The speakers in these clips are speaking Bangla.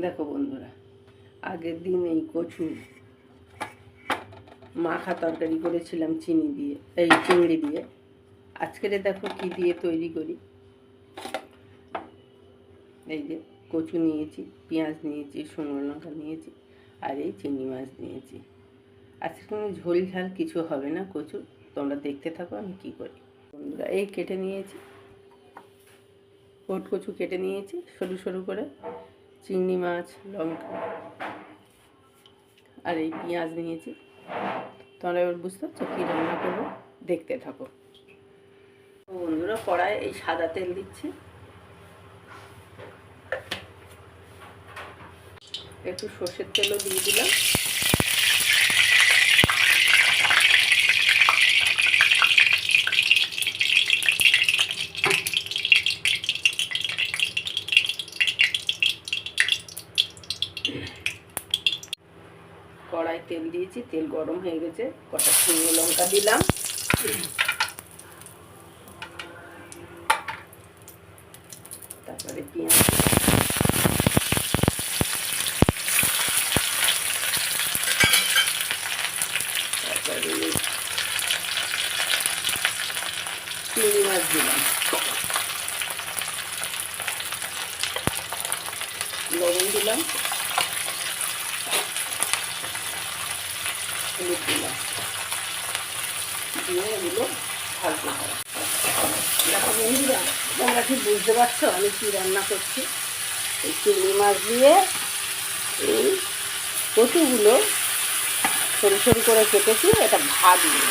দেখো বন্ধুরা, আগের দিন এই কচু মাখা তরকারি করেছিলাম চিংড়ি দিয়ে। আজকের দেখো কি দিয়ে তৈরি করি। এই যে কচু নিয়েছি, পেঁয়াজ নিয়েছি, শুকনো লঙ্কা নিয়েছি, আর এই চিংড়ি মাছ নিয়েছি। আজকে কোনো ঝোল ঝাল কিছু হবে না কচু, তোমরা দেখতে থাকো আমি কি করি। বন্ধুরা, এই কেটে নিয়েছি, ওট কচু কেটে নিয়েছি সরু সরু করে, চিংড়ি মাছ, লঙ্কা আর এই পেঁয়াজ নিয়েছি। তোমরা এবার বুঝতে পারছো কী রান্না করবো, দেখতে থাকো। বন্ধুরা, কড়ায় এই সাদা তেল দিচ্ছি, একটু সর্ষের তেলও দিয়ে দিলাম। কড়াই তেল দিয়েছি, তেল গরম হয়ে গেছে, কটা শুকনো লঙ্কা দিলাম, তারপরে পেঁয়াজ, তারপরে চিংড়ি মাছ দিলাম, লবণ দিলাম, হলুদ দিলাম, দিয়ে এগুলো ভাজতে হবে। দেখো বন্ধুরা, তোমরা কি বুঝতে পারছো আমি কি রান্না করছি? এই চিংড়ি মাছ দিয়ে এই কচুগুলো সরু সরু করে কেটেছি, এটা ভাজবো।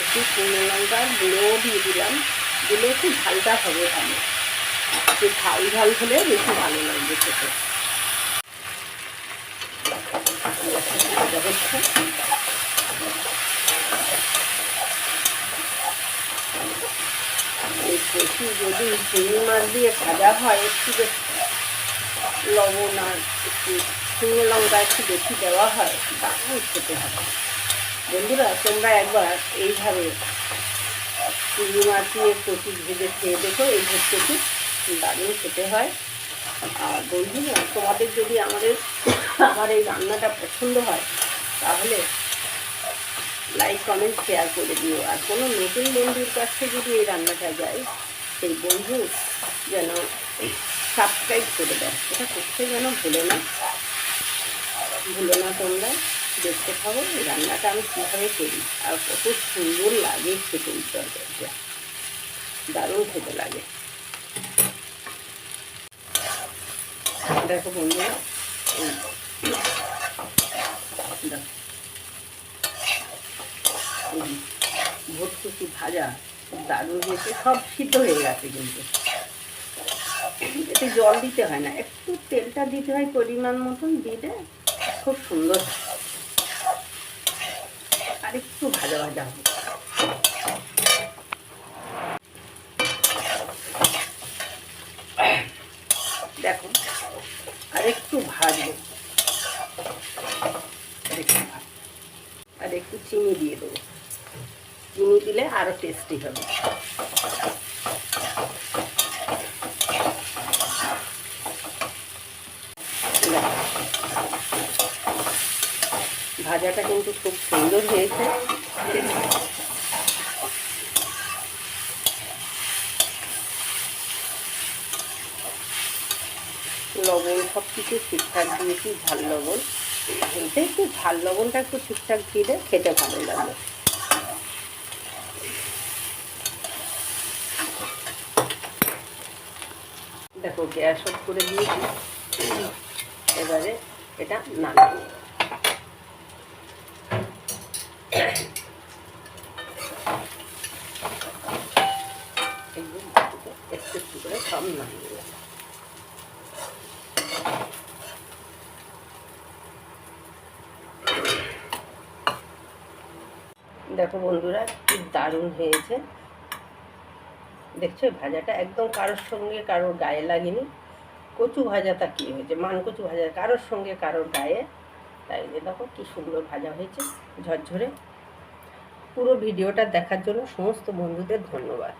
একটু শুকনো লঙ্কার গুঁড়োও দিয়ে দিলাম, দিলে একটু ঝালটা হবে ভালো, একটু ঝাল ঝাল হলে বেশি ভালো লাগবে খেতে। এই কচু যদি চিংড়ি মাছ দিয়ে ভাজা হয়, একটু লবণ আর একটু শুকনো লঙ্কা একটু বেশি দেওয়া হয়, দারুণ খেতে হবে। বন্ধুরা, তোমরা একবার এইভাবে চিংড়ি মাছ দিয়ে কচু ভেজে খেয়ে দেখো, এই কচু দারুণ খেতে হয়। আর বন্ধুরা, তোমাদের যদি আমার এই রান্নাটা পছন্দ হয় তাহলে লাইক কমেন্ট শেয়ার করে দিও। আর কোনো নতুন বন্ধুর কাছে যদি এই রান্নাটা যায়, সেই বন্ধু যেন সাবস্ক্রাইব করে দেয়, এটা করতে যেন ভুলো না তোমরা। দেখতে পাবো এই রান্নাটা আমি কীভাবে করি আর কত সুন্দর লাগে খেতে। এই তরকারিটা দারুণ খেতে লাগে। দেখো বন্ধুরা, ভর্তুকি ভাজা দারুণ হয়েছে, সব সিদ্ধ হয়ে গেছে। কিন্তু এতে জল দিতে হয় না, একটু তেলটা দিতে হয় পরিমাণ মতন, দিলে খুব সুন্দর, আর একটু ভাজা ভাজা হবে। দেখো, আর একটু ভাজবো, আর একটু চিনি দিয়ে দেবো, চিনি দিলে আরো টেস্টি হবে। ভাজাটা কিন্তু খুব সুন্দর হয়েছে। লবণ সব কিছু ঠিকঠাক দিয়েছি, ঝাল লবণ, বলতে একটু ঝাল লবণটা একটু ঠিকঠাক দিলে খেতে ভালো লাগে। দেখো, গ্যাস অফ করে দিয়েছি, এবারে এটা নামিয়ে একটু একটু করে সব নামিয়ে দেবো। দেখো বন্ধুরা, কি দারুণ হয়েছে। দেখছো ভাজাটা একদম কারোর সঙ্গে কারোর গায়ে লাগেনি। কচু ভাজাটা কি হয়েছে, মান কচু ভাজা কারোর সঙ্গে কারোর গায়ে, তাই দেখো কি সুন্দর ভাজা হয়েছে, ঝরঝরে। পুরো ভিডিওটা দেখার জন্য সমস্ত বন্ধুদের ধন্যবাদ।